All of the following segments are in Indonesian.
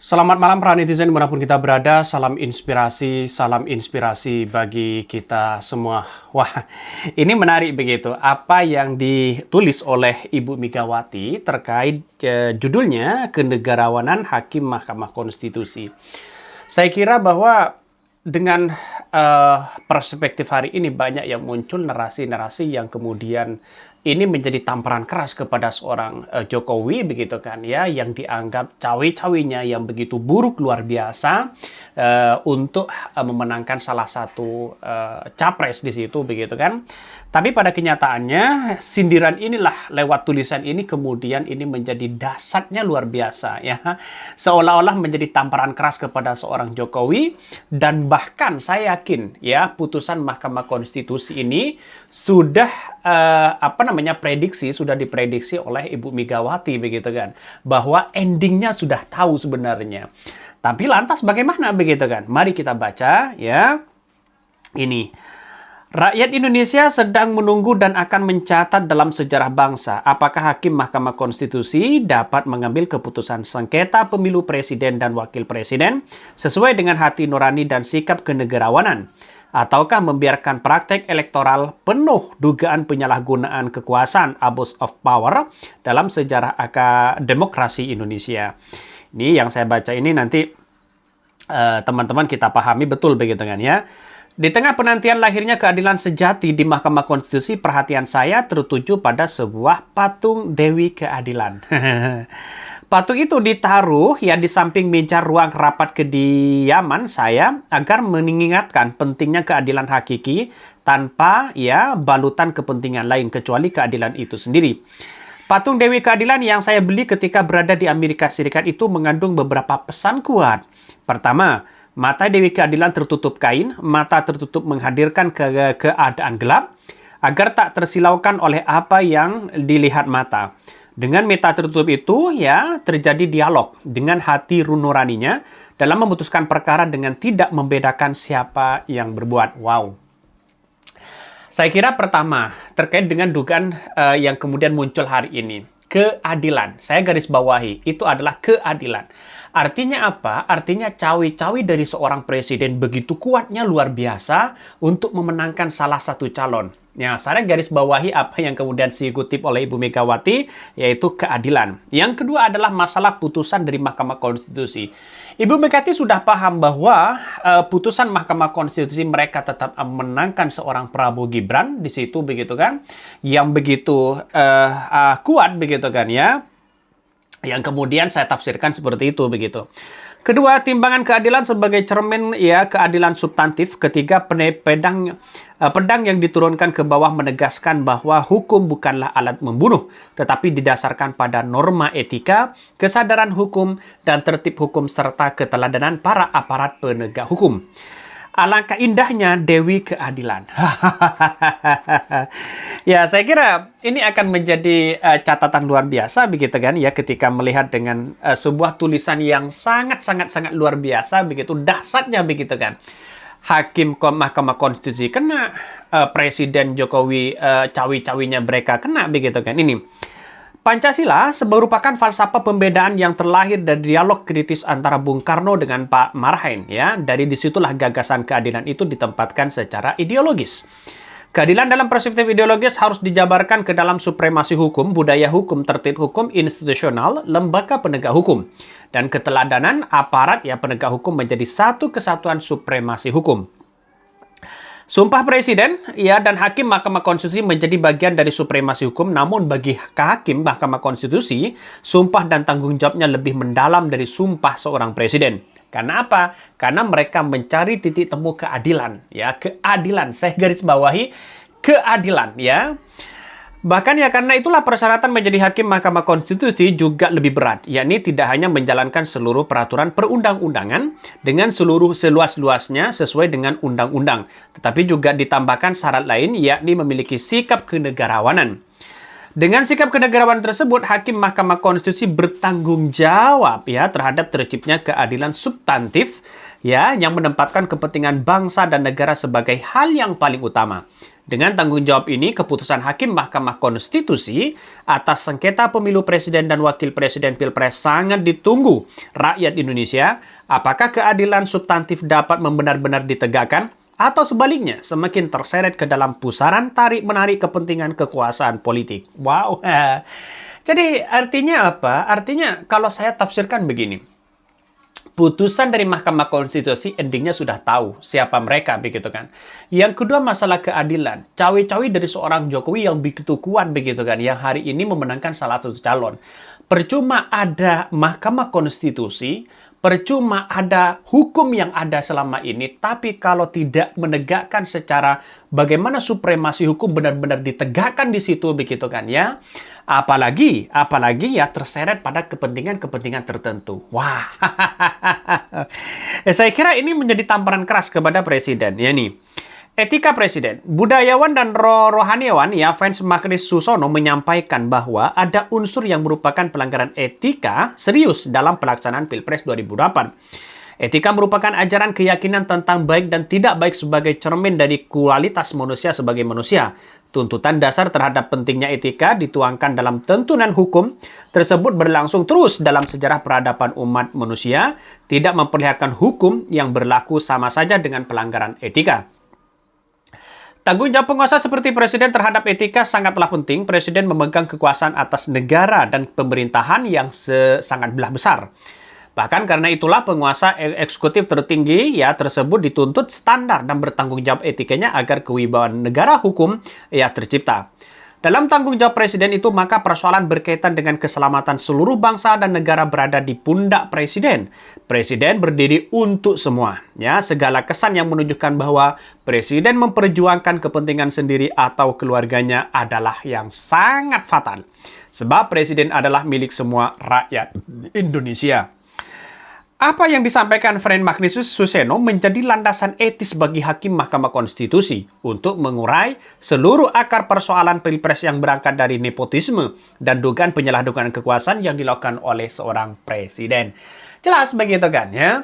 Selamat malam para netizen dimanapun kita berada, salam inspirasi bagi kita semua. Wah, ini menarik begitu, apa yang ditulis oleh Ibu Megawati terkait judulnya Kenegarawanan Hakim Mahkamah Konstitusi. Saya kira bahwa dengan perspektif hari ini banyak yang muncul narasi-narasi yang kemudian ini menjadi tamparan keras kepada seorang Jokowi begitu kan ya, yang dianggap cawe-cawenya yang begitu buruk luar biasa untuk memenangkan salah satu capres di situ begitu kan. Tapi pada kenyataannya sindiran inilah lewat tulisan ini kemudian ini menjadi dasarnya luar biasa ya. Seolah-olah menjadi tamparan keras kepada seorang Jokowi, dan bahkan saya yakin ya putusan Mahkamah Konstitusi ini sudah sudah diprediksi oleh Ibu Megawati begitu kan, bahwa endingnya sudah tahu sebenarnya. Tapi lantas bagaimana begitu kan? Mari kita baca ya. Ini. Rakyat Indonesia sedang menunggu dan akan mencatat dalam sejarah bangsa apakah Hakim Mahkamah Konstitusi dapat mengambil keputusan sengketa pemilu presiden dan wakil presiden sesuai dengan hati nurani dan sikap kenegarawanan, ataukah membiarkan praktek elektoral penuh dugaan penyalahgunaan kekuasaan abuse of power dalam sejarah demokrasi Indonesia. Ini yang saya baca ini nanti teman-teman kita pahami betul begitu kan ya. Di tengah penantian lahirnya keadilan sejati di Mahkamah Konstitusi, perhatian saya tertuju pada sebuah patung Dewi Keadilan. Patung itu ditaruh ya di samping meja ruang rapat kediaman saya agar mengingatkan pentingnya keadilan hakiki tanpa ya balutan kepentingan lain kecuali keadilan itu sendiri. Patung Dewi Keadilan yang saya beli ketika berada di Amerika Serikat itu mengandung beberapa pesan kuat. Pertama, mata Dewi Keadilan tertutup kain, mata tertutup menghadirkan keadaan gelap, agar tak tersilaukan oleh apa yang dilihat mata. Dengan mata tertutup itu, ya terjadi dialog dengan hati nuraninya dalam memutuskan perkara dengan tidak membedakan siapa yang berbuat. Wow. Saya kira pertama, terkait dengan dugaan yang kemudian muncul hari ini. Keadilan, saya garis bawahi, itu adalah keadilan. Artinya apa? Artinya cawe-cawe dari seorang presiden begitu kuatnya luar biasa untuk memenangkan salah satu calon. Ya, saya garis bawahi apa yang kemudian dikutip oleh Ibu Megawati, yaitu keadilan. Yang kedua adalah masalah putusan dari Mahkamah Konstitusi. Ibu Megawati sudah paham bahwa putusan Mahkamah Konstitusi mereka tetap menangkan seorang Prabowo Gibran di situ begitu kan, yang begitu kuat begitu kan ya. Yang kemudian saya tafsirkan seperti itu begitu. Kedua, timbangan keadilan sebagai cermin ya keadilan substantif. Ketiga, pedang yang diturunkan ke bawah menegaskan bahwa hukum bukanlah alat membunuh, tetapi didasarkan pada norma etika, kesadaran hukum, dan tertib hukum serta keteladanan para aparat penegak hukum. Alangkah indahnya Dewi Keadilan. Ya, saya kira ini akan menjadi catatan luar biasa begitu kan ya, ketika melihat dengan sebuah tulisan yang sangat luar biasa begitu dahsyatnya begitu kan. Hakim Mahkamah Konstitusi kena, Presiden Jokowi cawi-cawinya mereka kena begitu kan. Ini Pancasila merupakan falsafah pembedaan yang terlahir dari dialog kritis antara Bung Karno dengan Pak Marhain ya. Dari disitulah gagasan keadilan itu ditempatkan secara ideologis. Keadilan dalam perspektif ideologis harus dijabarkan ke dalam supremasi hukum, budaya hukum, tertib hukum, institusional, lembaga penegak hukum, dan keteladanan aparat ya penegak hukum menjadi satu kesatuan supremasi hukum. Sumpah Presiden ya dan Hakim Mahkamah Konstitusi menjadi bagian dari supremasi hukum, namun bagi Hakim Mahkamah Konstitusi, sumpah dan tanggung jawabnya lebih mendalam dari sumpah seorang presiden. Karena apa? Karena mereka mencari titik temu keadilan, ya keadilan. Saya garis bawahi keadilan, ya. Bahkan ya karena itulah persyaratan menjadi Hakim Mahkamah Konstitusi juga lebih berat, yakni tidak hanya menjalankan seluruh peraturan perundang-undangan dengan seluruh seluas-luasnya sesuai dengan undang-undang, tetapi juga ditambahkan syarat lain, yakni memiliki sikap kenegarawanan. Dengan sikap kenegarawanan tersebut, Hakim Mahkamah Konstitusi bertanggung jawab ya terhadap terciptanya keadilan substantif ya, yang menempatkan kepentingan bangsa dan negara sebagai hal yang paling utama. Dengan tanggung jawab ini, keputusan Hakim Mahkamah Konstitusi atas sengketa pemilu presiden dan wakil presiden Pilpres sangat ditunggu rakyat Indonesia. Apakah keadilan substantif dapat benar-benar ditegakkan? Atau sebaliknya, semakin terseret ke dalam pusaran tarik-menarik kepentingan kekuasaan politik. Wow. Jadi artinya apa? Artinya kalau saya tafsirkan begini. Putusan dari Mahkamah Konstitusi endingnya sudah tahu siapa mereka, begitu kan. Yang kedua, masalah keadilan. Cawe-cawe dari seorang Jokowi yang begitu kuat, begitu kan, yang hari ini memenangkan salah satu calon. Percuma ada Mahkamah Konstitusi, percuma ada hukum yang ada selama ini, tapi kalau tidak menegakkan secara bagaimana supremasi hukum benar-benar ditegakkan di situ, begitu kan ya. Apalagi ya terseret pada kepentingan-kepentingan tertentu. Wah, saya kira ini menjadi tamparan keras kepada presiden. Ya nih, etika presiden, budayawan dan rohaniawan ya fans Magnis Susono menyampaikan bahwa ada unsur yang merupakan pelanggaran etika serius dalam pelaksanaan Pilpres 2008. Etika merupakan ajaran keyakinan tentang baik dan tidak baik sebagai cermin dari kualitas manusia sebagai manusia. Tuntutan dasar terhadap pentingnya etika dituangkan dalam tuntunan hukum tersebut berlangsung terus dalam sejarah peradaban umat manusia, tidak memperlihatkan hukum yang berlaku sama saja dengan pelanggaran etika. Tanggung jawab penguasa seperti presiden terhadap etika sangatlah penting. Presiden memegang kekuasaan atas negara dan pemerintahan yang sangat belah besar. Bahkan karena itulah penguasa eksekutif tertinggi ya tersebut dituntut standar dan bertanggung jawab etikanya agar kewibawaan negara hukum ya tercipta. Dalam tanggung jawab presiden itu maka persoalan berkaitan dengan keselamatan seluruh bangsa dan negara berada di pundak presiden. Presiden berdiri untuk semua. Ya, segala kesan yang menunjukkan bahwa presiden memperjuangkan kepentingan sendiri atau keluarganya adalah yang sangat fatal. Sebab presiden adalah milik semua rakyat Indonesia. Apa yang disampaikan Friend Magnisus Suseno menjadi landasan etis bagi Hakim Mahkamah Konstitusi untuk mengurai seluruh akar persoalan Pilpres yang berangkat dari nepotisme dan dugaan penyalahgunaan kekuasaan yang dilakukan oleh seorang presiden. Jelas begitu kan ya?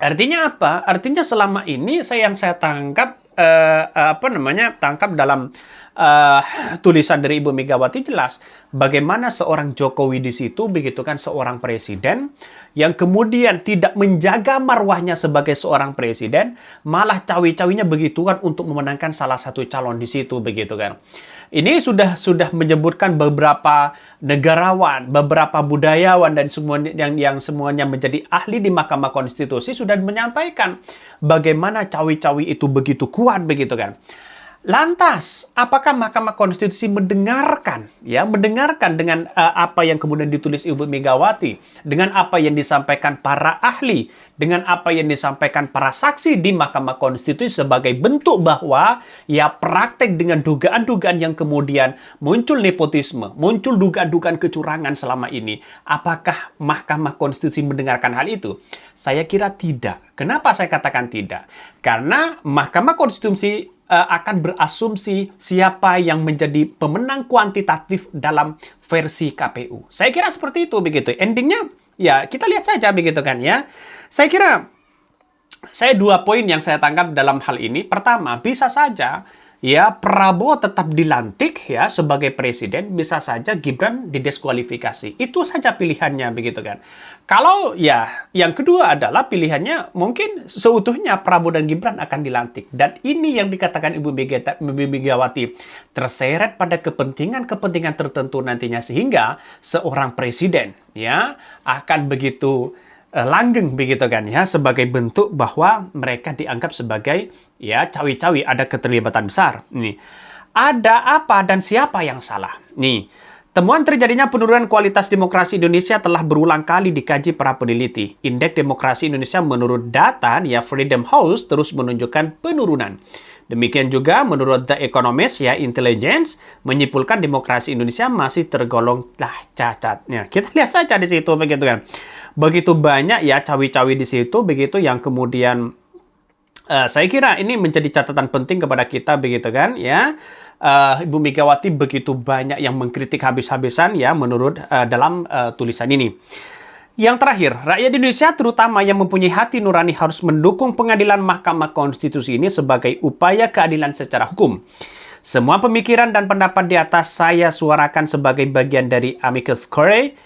Artinya apa? Artinya selama ini yang saya tangkap tangkap dalam tulisan dari Ibu Megawati jelas bagaimana seorang Jokowi di situ begitu kan seorang presiden yang kemudian tidak menjaga marwahnya sebagai seorang presiden, malah cawe-cawenya begitu kan untuk memenangkan salah satu calon di situ begitu kan. Ini sudah menyebutkan beberapa negarawan, beberapa budayawan dan semua yang semuanya menjadi ahli di Mahkamah Konstitusi sudah menyampaikan bagaimana cawe-cawe itu begitu kuat begitu kan. Lantas, apakah Mahkamah Konstitusi mendengarkan dengan apa yang kemudian ditulis Ibu Megawati, dengan apa yang disampaikan para ahli, dengan apa yang disampaikan para saksi di Mahkamah Konstitusi sebagai bentuk bahwa ya praktek dengan dugaan-dugaan yang kemudian muncul nepotisme, muncul dugaan-dugaan kecurangan selama ini. Apakah Mahkamah Konstitusi mendengarkan hal itu? Saya kira tidak. Kenapa saya katakan tidak? Karena Mahkamah Konstitusi akan berasumsi siapa yang menjadi pemenang kuantitatif dalam versi KPU. Saya kira seperti itu begitu. Endingnya ya kita lihat saja begitu kan ya. Saya kira dua poin yang saya tangkap dalam hal ini. Pertama, bisa saja ya Prabowo tetap dilantik ya sebagai presiden, bisa saja Gibran didiskualifikasi. Itu saja pilihannya begitu kan. Kalau ya yang kedua adalah pilihannya mungkin seutuhnya Prabowo dan Gibran akan dilantik. Dan ini yang dikatakan Ibu Megawati terseret pada kepentingan-kepentingan tertentu nantinya sehingga seorang presiden ya akan begitu langgeng begitu kan ya sebagai bentuk bahwa mereka dianggap sebagai ya cawi-cawi ada keterlibatan besar. Nih, ada apa dan siapa yang salah? Nih, temuan terjadinya penurunan kualitas demokrasi Indonesia telah berulang kali dikaji para peneliti. Indeks Demokrasi Indonesia menurut data ya Freedom House terus menunjukkan penurunan. Demikian juga menurut The Economist ya Intelligence menyimpulkan demokrasi Indonesia masih tergolong cacatnya. Kita lihat saja di situ begitu kan. Begitu banyak ya cawi-cawi di situ begitu yang kemudian saya kira ini menjadi catatan penting kepada kita begitu kan ya. Ibu Megawati begitu banyak yang mengkritik habis-habisan ya menurut dalam tulisan ini. Yang terakhir, rakyat Indonesia terutama yang mempunyai hati nurani harus mendukung pengadilan Mahkamah Konstitusi ini sebagai upaya keadilan secara hukum. Semua pemikiran dan pendapat di atas saya suarakan sebagai bagian dari amicus curiae,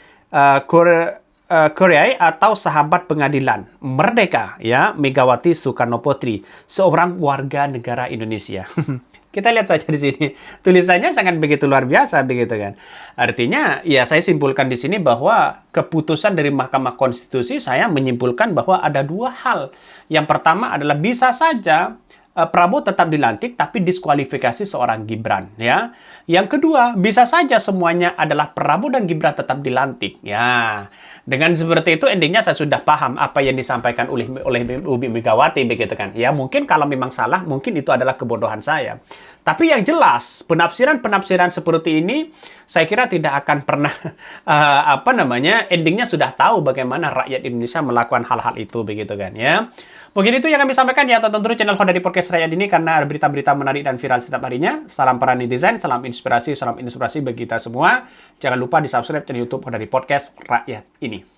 curiae atau sahabat pengadilan. Merdeka, ya, Megawati Soekarnoputri, seorang warga negara Indonesia. Kita lihat saja di sini. Tulisannya sangat begitu luar biasa, begitu kan. Artinya, ya saya simpulkan di sini bahwa keputusan dari Mahkamah Konstitusi, saya menyimpulkan bahwa ada dua hal. Yang pertama adalah bisa saja Prabowo tetap dilantik, tapi diskualifikasi seorang Gibran, ya. Yang kedua, bisa saja semuanya adalah Prabowo dan Gibran tetap dilantik, ya. Dengan seperti itu, endingnya saya sudah paham apa yang disampaikan oleh Bu Megawati, begitu kan. Ya, mungkin kalau memang salah, mungkin itu adalah kebodohan saya. Tapi yang jelas, penafsiran-penafsiran seperti ini, saya kira tidak akan pernah, endingnya sudah tahu bagaimana rakyat Indonesia melakukan hal-hal itu, begitu kan, ya. Mungkin itu yang kami sampaikan ya, tonton terus channel dari Podcast Rakyat ini karena ada berita-berita menarik dan viral setiap harinya. Salam para netizen, salam inspirasi bagi kita semua. Jangan lupa di subscribe channel YouTube dari Podcast Rakyat ini.